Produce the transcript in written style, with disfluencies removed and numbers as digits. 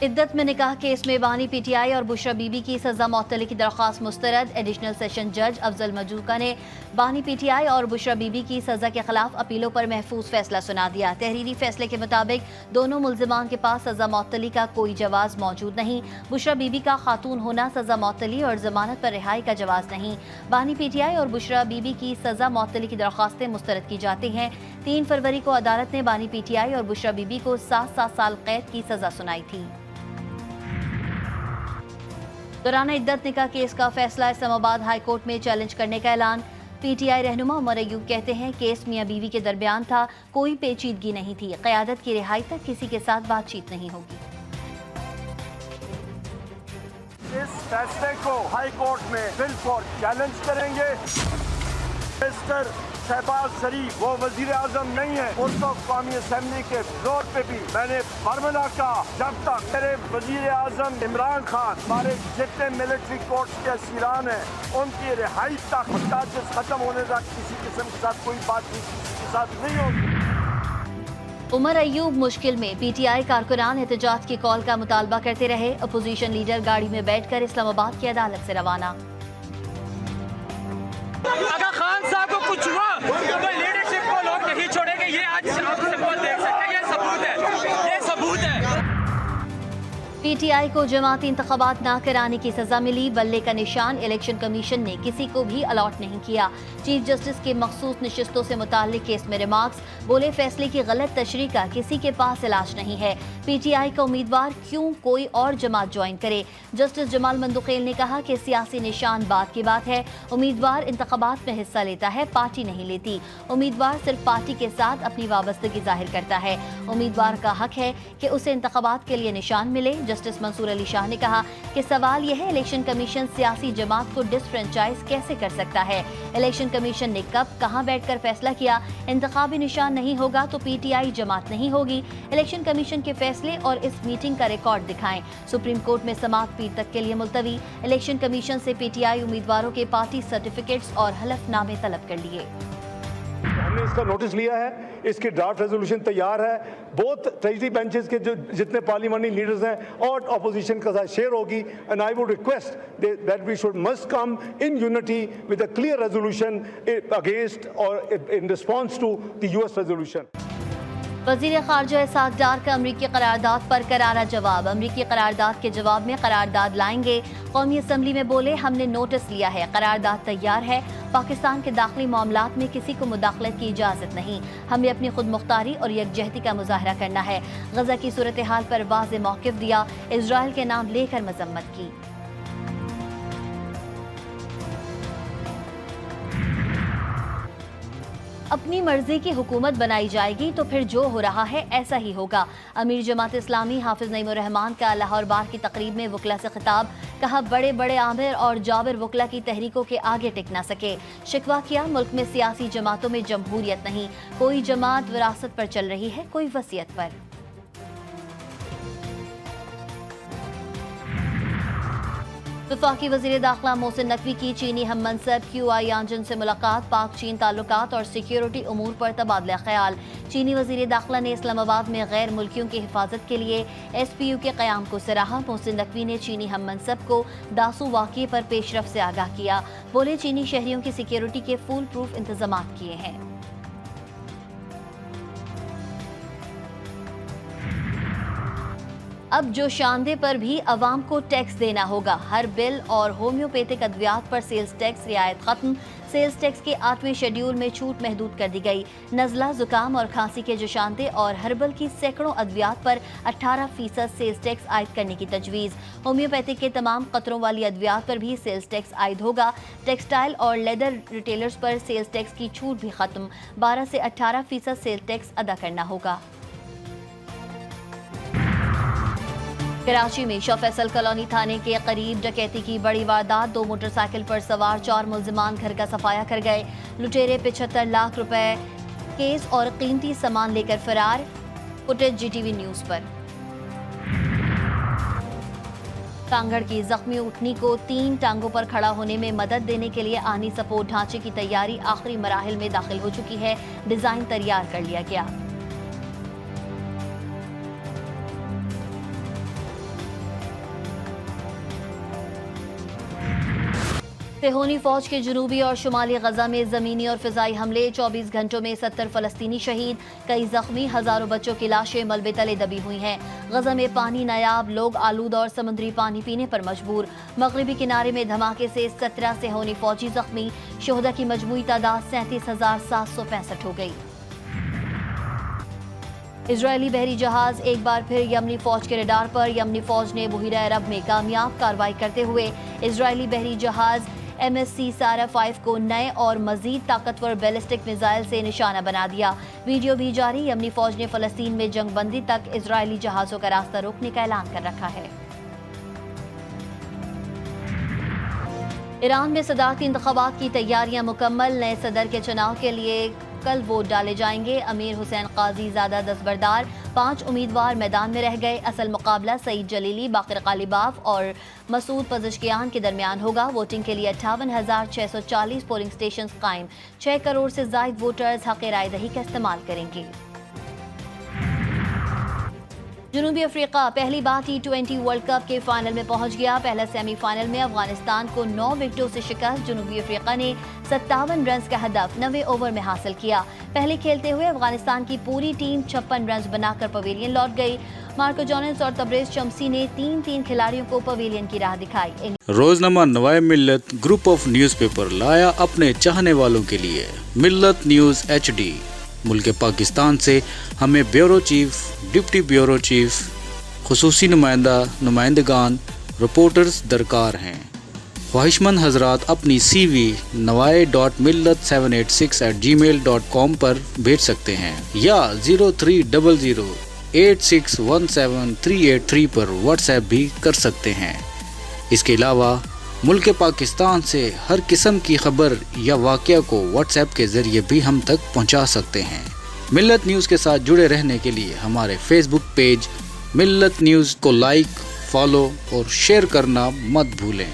इद्दत में निकाह केस में बानी पीटीआई और बुशरा बीबी की सजा मुअत्तली की दरख्वास्त मुस्तरद। एडिशनल सेशन जज अफजल मजूका ने बानी पीटीआई और बुशरा बीबी की सजा के खिलाफ अपीलों पर महफूज फैसला सुना दिया। तहरीरी फैसले के मुताबिक दोनों मुल्जिमान के पास सजा मुअत्तली का कोई जवाज मौजूद नहीं। बुशरा बीबी का खातून होना सजा मुअत्तली और जमानत पर रिहाई का जवाज नहीं। बानी पीटीआई और बुशरा बीबी की सजा मुअत्तली की दरख्वास्तें मुस्तरद की जाती हैं। 3 फरवरी को अदालत ने बानी पीटीआई और बुशरा बीबी को 7 साल कैद की सजा सुनाई थी। दौरान इद्दत निकाह केस का फैसला इस्लामाबाद हाई कोर्ट में चैलेंज करने का ऐलान। पीटीआई रहनुमा उमर अयूब कहते हैं केस मियां बीवी के दरमियान था, कोई पेचीदगी नहीं थी। क़यादत की रिहाई तक किसी के साथ बातचीत नहीं होगी। इस फैसले को हाई कोर्ट में बिल्कुल चैलेंज करेंगे। मिस्टर शहबाज शरीफ वो वजीर आजम नहीं है। उर्दू कौमी असम्बली के फ्लोर पे भी मैंने फॉर्मूला कहा, जब तक मेरे वजीर आजम इमरान खान हमारे जितने मिलिट्री कोर्ट के असीरान हैं उनकी रिहाई तक मुताजिज खत्म होने तक किसी किस्म के साथ कोई बातचीत किसी के साथ नहीं होगी। उमर अयूब मुश्किल में। पीटीआई कारकुनान एहतजाज की कॉल का मुतालबा करते रहे। अपोजिशन लीडर गाड़ी में बैठकर इस्लामाबाद की अदालत से रवाना। अगर खान साहब को कुछ हुआ तो लीडरशिप को लोग नहीं छोड़ेंगे। ये आज आप सिंबल देख सकते हैं, ये सबूत है, ये सबूत है। पीटीआई को जमाती इंतखाबात ना कराने की सजा मिली। बल्ले का निशान इलेक्शन कमीशन ने किसी को भी अलॉट नहीं किया। चीफ जस्टिस के मखसूस नशिस्तों से मुताल्लिक केस में रिमार्क्स। बोले फैसले की गलत तशरीह का किसी के पास इलाज नहीं है। पीटीआई का उम्मीदवार क्यों कोई और जमात ज्वाइन करे। जस्टिस जमाल मंदुखेल ने कहा कि सियासी निशान बात की बात है। उम्मीदवार इंतखाबात में हिस्सा लेता है, पार्टी नहीं लेती। उम्मीदवार सिर्फ पार्टी के साथ अपनी वाबस्तगी जाहिर करता है। उम्मीदवार का हक है कि उसे इंतखाबात के लिए निशान मिले। जस्टिस मंसूर अली शाह ने कहा कि सवाल यह है इलेक्शन कमीशन सियासी जमात को डिसफ्रेंचाइज कैसे कर सकता है। इलेक्शन कमीशन ने कब कहां बैठकर फैसला किया। इंतखाबी निशान नहीं होगा तो पीटीआई जमात नहीं होगी। इलेक्शन कमीशन के फैसले और इस मीटिंग का रिकॉर्ड दिखाएं। सुप्रीम कोर्ट में समाअत पीर तक के लिए मुलतवी। इलेक्शन कमीशन से पीटीआई उम्मीदवारों के पार्टी सर्टिफिकेट्स और हलफनामे तलब कर लिए। हमने इसका नोटिस लिया है, इसकी ड्राफ्ट रेजोल्यूशन तैयार है। बोथ ट्रेजरी बेंचेस के जो जितने पार्लियामेंट्री लीडर्स हैं और अपोजिशन के साथ शेयर होगी। And I would request that we should must come in unity with a clear resolution against और in response to the US resolution. वज़ीर ख़ारजा इसहाक़ डार का अमरीकी करारदाद पर करारा जवाब। अमरीकी करारदाद के जवाब में करारदाद लाएंगे। कौमी असम्बली में बोले हमने नोटिस लिया है, करारदाद तैयार है। पाकिस्तान के दाखिली मामलात में किसी को मुदाखलत की इजाज़त नहीं। हमें अपनी खुद मुख्तारी और यकजहती का मुजाहरा करना है। गजा की सूरत हाल पर वाज़ेह मौक़िफ़ दिया। इजराइल के नाम लेकर मजम्मत की। अपनी मर्जी की हुकूमत बनाई जाएगी तो फिर जो हो रहा है ऐसा ही होगा। अमीर जमात इस्लामी हाफिज नईमुर रहमान का लाहौर बार की तकरीब में वकला से खिताब। कहा बड़े बड़े आमिर और जाबिर वकला की तहरीकों के आगे टिक ना सके। शिकवा किया मुल्क में सियासी जमातों में जमहूरियत नहीं। कोई जमात विरासत पर चल रही है, कोई वसीयत पर। वफाकी वज़ीर दाखिला मोहसिन नकवी की चीनी हम मनसब QI आंजन से मुलाकात। पाक चीन ताल्लुकात और सिक्योरिटी उमूर पर तबादला ख्याल। चीनी वज़ीर दाखिला ने इस्लामाबाद में गैर मुल्कियों की हिफाजत के लिए SPU के क़याम को सराहा। मोहसिन नकवी ने चीनी हम मनसब को दासू वाक़ये पर पेशरफ से आगाह किया। बोले चीनी शहरियों की सिक्योरिटी के फुल प्रूफ इंतजाम किए हैं। अब जो शानदे पर भी अवाम को टैक्स देना होगा। हर बिल और होम्योपैथिक अद्वियात पर सेल्स टैक्स रियायत खत्म। सेल्स टैक्स के 8वें शेड्यूल में छूट महदूद कर दी गई। नज़ला, जुकाम और खांसी के जोशानदे और हर्बल की सैकड़ों अद्वियात पर 18% सेल्स टैक्स आयद करने की तजवीज़। होम्योपैथिक के तमाम खतरों वाली अद्वियात पर भी सेल्स टैक्स आयद होगा। टेक्सटाइल और लेदर रिटेलर्स पर सेल्स टैक्स की छूट भी खत्म। 12 से 18% सेल्स टैक्स अदा करना होगा। कराची में शाह फैसल कॉलोनी थाने के करीब डकैती की बड़ी वारदात। 2 मोटरसाइकिल पर सवार 4 मुल्जिमान घर का सफाया कर गए। लुटेरे 75 लाख रुपए केस और कीमती सामान लेकर फरार। फुटेज GTV न्यूज पर। कांगड़ की जख्मी ऊँटनी को 3 टांगों पर खड़ा होने में मदद देने के लिए आनी सपोर्ट ढांचे की तैयारी आखिरी मराहिल में दाखिल हो चुकी है। डिजाइन तैयार कर लिया गया। सेहोनी फौज के जनूबी और शुमाली गजा में जमीनी और फिजाई हमले, 24 घंटों में 70 फलस्तीनी शहीद, कई जख्मी, हजारों बच्चों की लाशें मलबे तले दबी हुई हैं। गजा में पानी नायाब, लोग आलूद और समुद्री पानी पीने पर मजबूर। मगरबी किनारे में धमाके से 17 सेहोनी फौजी जख्मी, शोहदा की मजमूई तादाद 37,765 हो गई। इजरायली बहरी जहाज एक बार फिर यमनी फौज के रडार पर, यमनी फौज ने बहीरा अरब में कामयाब कार्रवाई करते हुए इजरायली बहरी जहाज MSC सारा 5 को नए और मजीद ताकतवर बैलिस्टिक मिसाइल से निशाना बना दिया। वीडियो भी जारी। यमनी फौज ने फलस्तीन में जंगबंदी तक इजरायली जहाजों का रास्ता रोकने का ऐलान कर रखा है। ईरान में सदारती इंतखाबात की तैयारियां मुकम्मल, नए सदर के चुनाव के लिए कल वोट डाले जाएंगे। अमीर हुसैन काजी ज़्यादा दस्तबरदार, 5 उम्मीदवार मैदान में रह गए। असल मुकाबला सईद जलीली, बाकर गालिबाफ और मसूद पज़शकियान के दरमियान होगा। वोटिंग के लिए 58,640 पोलिंग स्टेशन कायम, 6 करोड़ से ज़ायद वोटर्स हक़ राय दही का इस्तेमाल करेंगे। जनूबी अफ्रीका पहली बार T20 वर्ल्ड कप के फाइनल में पहुंच गया। पहले सेमीफाइनल में अफगानिस्तान को 9 विकेटों से शिकस्त। जनूबी अफ्रीका ने 57 रन का हदफ 90 ओवर में हासिल किया। पहले खेलते हुए अफगानिस्तान की पूरी टीम 56 रन बनाकर पवेलियन लौट गई। मार्को जोनेस और तबरेज शमसी ने 3-3 खिलाड़ियों को पवेलियन की राह दिखाई। रोजनामा नवाए मिल्लत ग्रुप ऑफ न्यूज़पेपर लाया अपने चाहने वालों के लिए मिल्लत न्यूज़ HD। मुल्क पाकिस्तान से हमें bureau chief, deputy bureau chief, खुसूसी नुमाइंदगान, रिपोर्टर्स दरकार हैं। ख्वाहिशमंद हजरात अपनी CV nawai.millat786@gmail.com पर भेज सकते हैं या 0300861738 पर व्हाट्सएप भी कर सकते हैं। इसके अलावा मुल्क पाकिस्तान से हर किस्म की खबर या वाक़या को व्हाट्सएप के ज़रिए भी हम तक पहुंचा सकते हैं। मिल्लत न्यूज़ के साथ जुड़े रहने के लिए हमारे फेसबुक पेज मिल्लत न्यूज़ को लाइक, फॉलो और शेयर करना मत भूलें।